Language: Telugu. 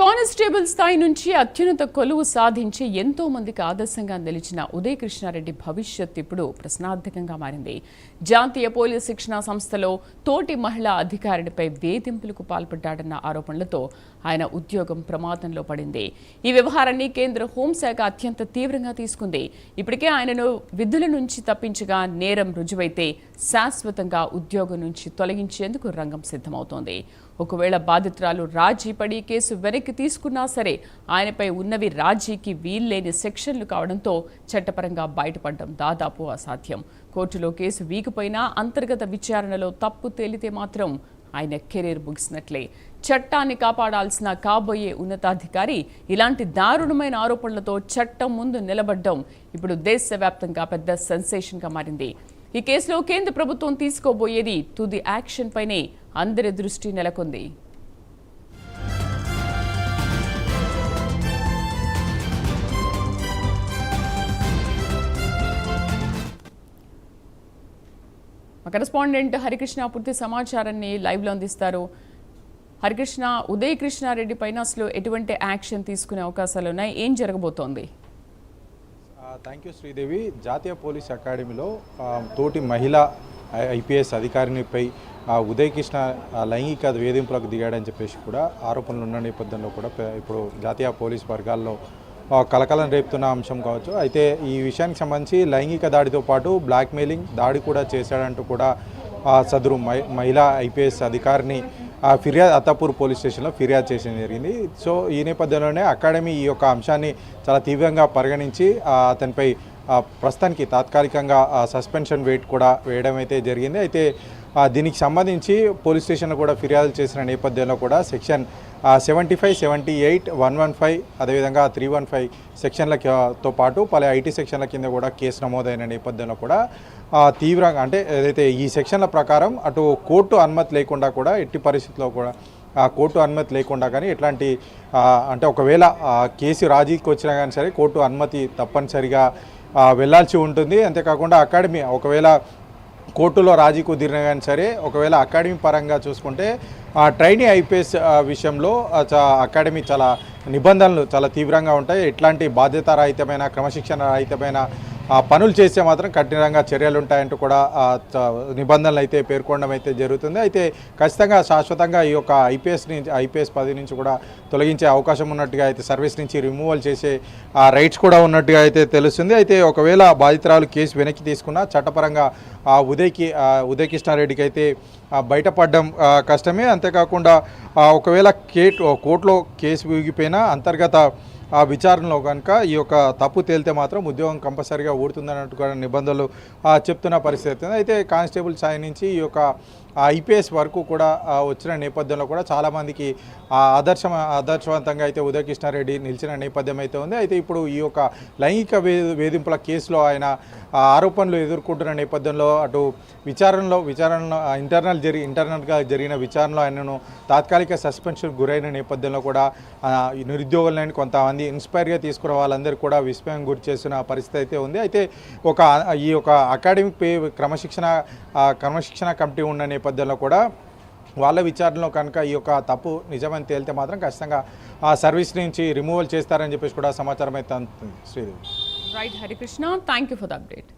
కానిస్టేబుల్ స్థాయి నుంచి అత్యున్నత కొలువు సాధించి ఎంతో మందికి ఆదర్శంగా నిలిచిన ఉదయ్ కృష్ణారెడ్డి భవిష్యత్ ఇప్పుడు ప్రశ్నార్థకంగా మారింది. జాతీయ పోలీస్ శిక్షణా సంస్థలో తోటి మహిళా అధికారినిపై వేధింపులకు పాల్పడ్డాడన్న ఆరోపణలతో ఆయన ఉద్యోగం ప్రమాదంలో పడింది. ఈ వ్యవహారాన్ని కేంద్ర హోంశాఖ అత్యంత తీవ్రంగా తీసుకుంది. ఇప్పటికే ఆయనను విధుల నుంచి తప్పించగా నేరం రుజువైతే శాశ్వతంగా ఉద్యోగం నుంచి తొలగించేందుకు రంగం సిద్ధమవుతోంది. ఒకవేళ బాధితురాలు రాజీ పడి కేసు వెనక్కి తీసుకున్నా సరే ఆయనపై ఉన్నవి రాజీకి వీల్లేని సెక్షన్లు కావడంతో చట్టపరంగా బయటపడడం దాదాపు అసాధ్యం. కోర్టులో కేసు వీగిపోయినా అంతర్గత విచారణలో తప్పు తేలితే మాత్రం ఆయన కెరీర్ ముగిసినట్లే. చట్టాన్ని కాపాడాల్సిన కాబోయే ఉన్నతాధికారి ఇలాంటి దారుణమైన ఆరోపణలతో చట్టం ముందు నిలబడ్డం ఇప్పుడు దేశవ్యాప్తంగా పెద్ద సెన్సేషన్గా మారింది. ఈ కేసులో కేంద్ర ప్రభుత్వం తీసుకోబోయేది తుది యాక్షన్ పైనే అందరి దృష్టి నెలకొంది. మా కరెస్పాండెంట్ హరికృష్ణ పూర్తి సమాచారాన్ని లైవ్లో అందిస్తారు. హరికృష్ణ, ఉదయ్ కృష్ణారెడ్డి పైన అసలు ఎటువంటి యాక్షన్ తీసుకునే అవకాశాలు ఉన్నాయి? ఏం జరగబోతోంది? Thank you Sridevi. జాతీయ పోలీస్ అకాడమీలో తోటి మహిళా ఐపీఎస్ అధికారినిపై ఉదయ్ కృష్ణ లైంగిక వేధింపులకు దిగాడని చెప్పేసి కూడా ఆరోపణలు ఉన్న నేపథ్యంలో కూడా ఇప్పుడు జాతీయ పోలీస్ వర్గాల్లో కలకలం రేపుతున్న అంశం కావచ్చు. అయితే ఈ విషయానికి సంబంధించి లైంగిక దాడితో పాటు బ్లాక్మెయిలింగ్ దాడి కూడా చేశాడంటూ కూడా సదరు మహిళా ఐపీఎస్ అధికారిని ఫిర్యాదు అత్తాపూర్ పోలీస్ స్టేషన్లో ఫిర్యాదు చేయడం జరిగింది. సో ఈ నేపథ్యంలోనే అకాడమీ ఈ యొక్క అంశాన్ని చాలా తీవ్రంగా పరిగణించి అతనిపై ప్రస్తుతానికి తాత్కాలికంగా సస్పెన్షన్ వేట్ కూడా వేయడం అయితే జరిగింది. అయితే దీనికి సంబంధించి పోలీస్ స్టేషన్లో కూడా ఫిర్యాదులు చేసిన నేపథ్యంలో కూడా సెక్షన్ 75, 78, 115 అదేవిధంగా 315 సెక్షన్లతో పాటు పలు ఐటీ సెక్షన్ల కింద కూడా కేసు నమోదైన నేపథ్యంలో కూడా తీవ్రంగా అంటే ఏదైతే ఈ సెక్షన్ల ప్రకారం అటు కోర్టు అనుమతి లేకుండా కూడా ఎట్టి పరిస్థితుల్లో కూడా కోర్టు అనుమతి లేకుండా కానీ ఎట్లాంటి అంటే ఒకవేళ కేసు రాజీకి వచ్చినా కానీ సరే కోర్టు అనుమతి తప్పనిసరిగా వెళ్లాల్సి ఉంటుంది. అంతేకాకుండా అకాడమీ ఒకవేళ కోర్టులో రాజీ కుదిరినా కానీ సరే ఒకవేళ అకాడమీ పరంగా చూసుకుంటే ట్రైనీ ఐపీఎస్ విషయంలో అకాడమీ చాలా నిబంధనలు చాలా తీవ్రంగా ఉంటాయి. ఎట్లాంటి బాధ్యతారహితమైన క్రమశిక్షణ రహితమైన పనులు చేస్తే మాత్రం కఠినంగా చర్యలు ఉంటాయంటూ కూడా నిబంధనలు అయితే పేర్కొనడం అయితే జరుగుతుంది. అయితే ఖచ్చితంగా శాశ్వతంగా ఈ యొక్క ఐపీఎస్ పదవి నుంచి కూడా తొలగించే అవకాశం ఉన్నట్టుగా అయితే సర్వీస్ నుంచి రిమూవల్ చేసే రైట్స్ కూడా ఉన్నట్టుగా అయితే తెలుస్తుంది. అయితే ఒకవేళ బాధితురాలు కేసు వెనక్కి తీసుకున్నా చట్టపరంగా ఉదయ్ కృష్ణారెడ్డికి అయితే బయటపడడం కష్టమే. అంతేకాకుండా ఒకవేళ కోర్టులో కేసు వీగిపోయినా అంతర్గత విచారణలో కనుక ఈ యొక్క తప్పు తేలితే మాత్రం ఉద్యోగం కంపల్సరీగా ఊడుతుందన్నట్టు కూడా నిబంధనలు చెప్తున్న పరిస్థితి. అయితే కానిస్టేబుల్ స్థాయి నుంచి ఈ యొక్క ఐపీఎస్ వరకు కూడా వచ్చిన నేపథ్యంలో కూడా చాలామందికి ఆదర్శవంతంగా అయితే ఉదయ్ కృష్ణారెడ్డి నిలిచిన నేపథ్యం అయితే ఉంది. అయితే ఇప్పుడు ఈ యొక్క లైంగిక వేధింపుల కేసులో ఆయన ఆరోపణలు ఎదుర్కొంటున్న నేపథ్యంలో అటు విచారణలో ఇంటర్నల్గా జరిగిన విచారణలో ఆయనను తాత్కాలిక సస్పెన్షన్ గురైన నేపథ్యంలో కూడా నిరుద్యోగులని కొంతమంది ఇన్స్పైర్గా తీసుకున్న వాళ్ళందరూ కూడా విస్మయం గురి చేసిన పరిస్థితి అయితే ఉంది. అయితే ఈ యొక్క అకాడమిక్ క్రమశిక్షణ కమిటీ ఉన్న నేపథ్యంలో కూడా వాళ్ళ విచారణలో కనుక ఈ యొక్క తప్పు నిజమని తేలితే మాత్రం ఖచ్చితంగా ఆ సర్వీస్ నుంచి రిమూవల్ చేస్తారని చెప్పేసి కూడా సమాచారం అయితే అందుతుంది. Sridevi. Right Harikrishna, thank you for the update.